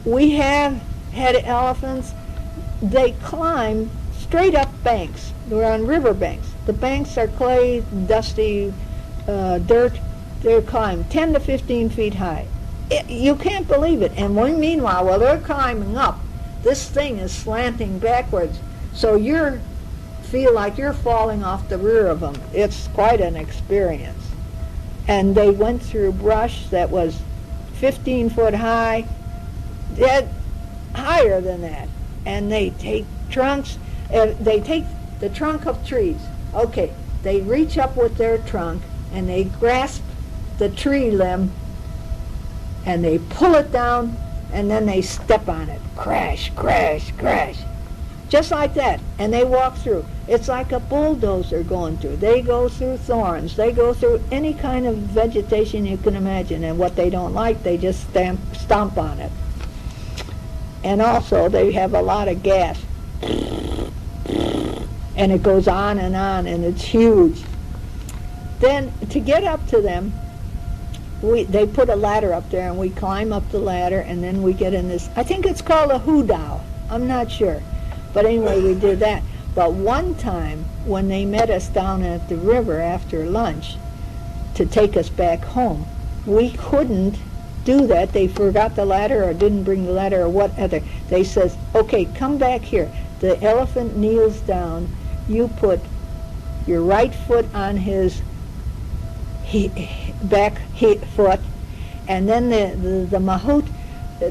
We have had elephants, they climb straight up banks. We're on river banks. The banks are clay, dusty, dirt. They climb 10 to 15 feet high. You can't believe it. And meanwhile, while they're climbing up, this thing is slanting backwards. So you feel like you're falling off the rear of them. It's quite an experience. And they went through brush that was 15 foot high, dead higher than that. And they take trunks, they take the trunk of trees. Okay, they reach up with their trunk and they grasp the tree limb and they pull it down and then they step on it. Crash, crash, crash. Just like that. And they walk through. It's like a bulldozer going through. They go through thorns. They go through any kind of vegetation you can imagine. And what they don't like, they just stomp on it. And also, they have a lot of gas. And it goes on, and it's huge. Then, to get up to them, they put a ladder up there, and we climb up the ladder, and then we get in this, I think it's called a hoodoo. I'm not sure. But anyway, we did that. But one time, when they met us down at the river after lunch to take us back home, we couldn't do that. They forgot the ladder or didn't bring the ladder or whatever. They says, okay, come back here. The elephant kneels down. You put your right foot on his back foot, and then the mahout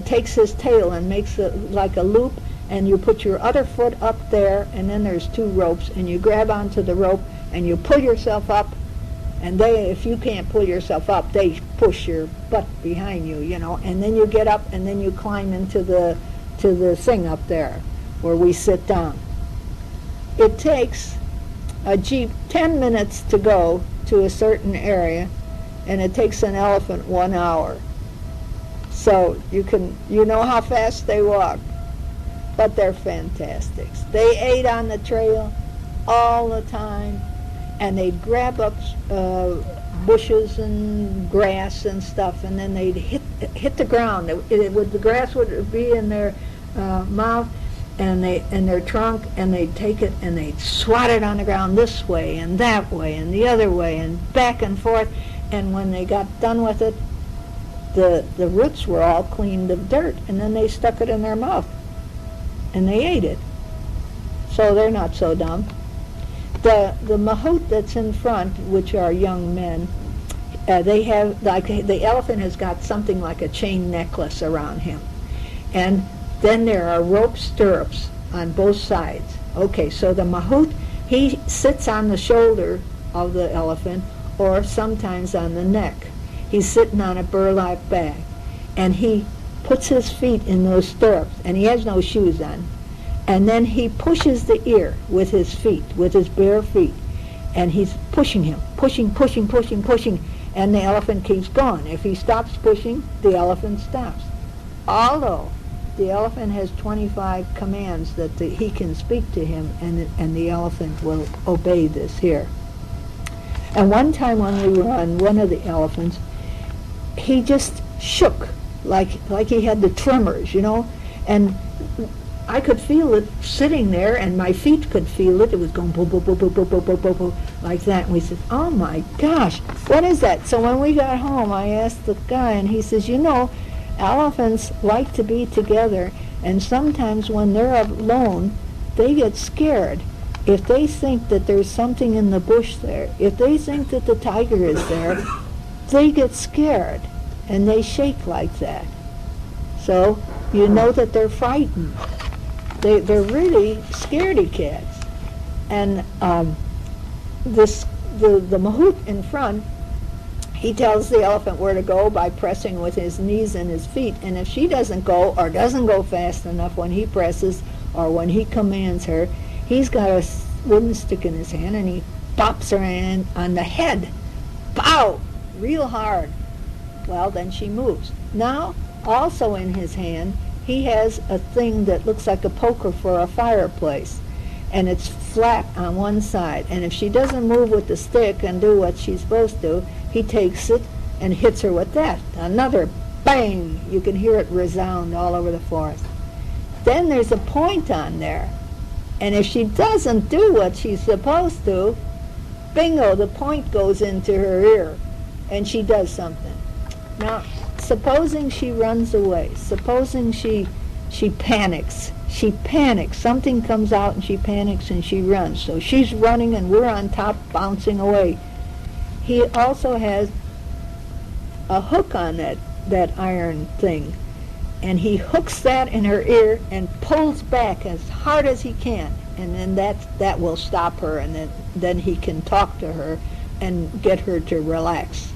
takes his tail and makes it like a loop, and you put your other foot up there, and then there's two ropes, and you grab onto the rope, and you pull yourself up, and if you can't pull yourself up, they push your butt behind you, and then you get up, and then you climb into the thing up there where we sit down. It takes a jeep 10 minutes to go to a certain area, and it takes an elephant 1 hour. So you know how fast they walk. But they're fantastic. They ate on the trail all the time, and they'd grab up bushes and grass and stuff, and then they'd hit the ground. The grass would be in their mouth and their trunk, and they'd take it and they'd swat it on the ground this way and that way and the other way and back and forth. And when they got done with it, the roots were all cleaned of dirt, and then they stuck it in their mouth. And they ate it. So they're not so dumb. The mahout that's in front, which are young men, they have, like, the elephant has got something like a chain necklace around him. And then there are rope stirrups on both sides. Okay, so the mahout, he sits on the shoulder of the elephant, or sometimes on the neck. He's sitting on a burlap bag. And he puts his feet in those stirrups, and he has no shoes on, and then he pushes the ear with his feet, with his bare feet, and he's pushing him, pushing, and the elephant keeps going. If he stops pushing, the elephant stops. Although the elephant has 25 commands that he can speak to him, and the elephant will obey this here. And one time when we were on one of the elephants, he just shook like he had the tremors, and I could feel it sitting there, and my feet could feel it. It was going boom, boom, boom, boom, boom, boom, boom, boom, boom, like that. And we said, oh my gosh, what is that? So when we got home, I asked the guy, and he says, elephants like to be together, and sometimes when they're alone, they get scared. If they think that there's something in the bush there, if they think that the tiger is there, they get scared. And they shake like that. So you know that they're frightened. They're really scaredy cats. And the mahout in front, he tells the elephant where to go by pressing with his knees and his feet. And if she doesn't go or doesn't go fast enough when he presses or when he commands her, he's got a wooden stick in his hand and he bops her on the head. Pow! Real hard. Well, then she moves. Now, also in his hand, he has a thing that looks like a poker for a fireplace, and it's flat on one side. And if she doesn't move with the stick and do what she's supposed to, he takes it and hits her with that. Another bang, you can hear it resound all over the forest. Then there's a point on there, and if she doesn't do what she's supposed to, bingo, the point goes into her ear, and she does something. Now, supposing she runs away, supposing she panics, something comes out and she panics and she runs. So she's running and we're on top bouncing away. He also has a hook on that iron thing, and he hooks that in her ear and pulls back as hard as he can, and then that will stop her, and then he can talk to her and get her to relax.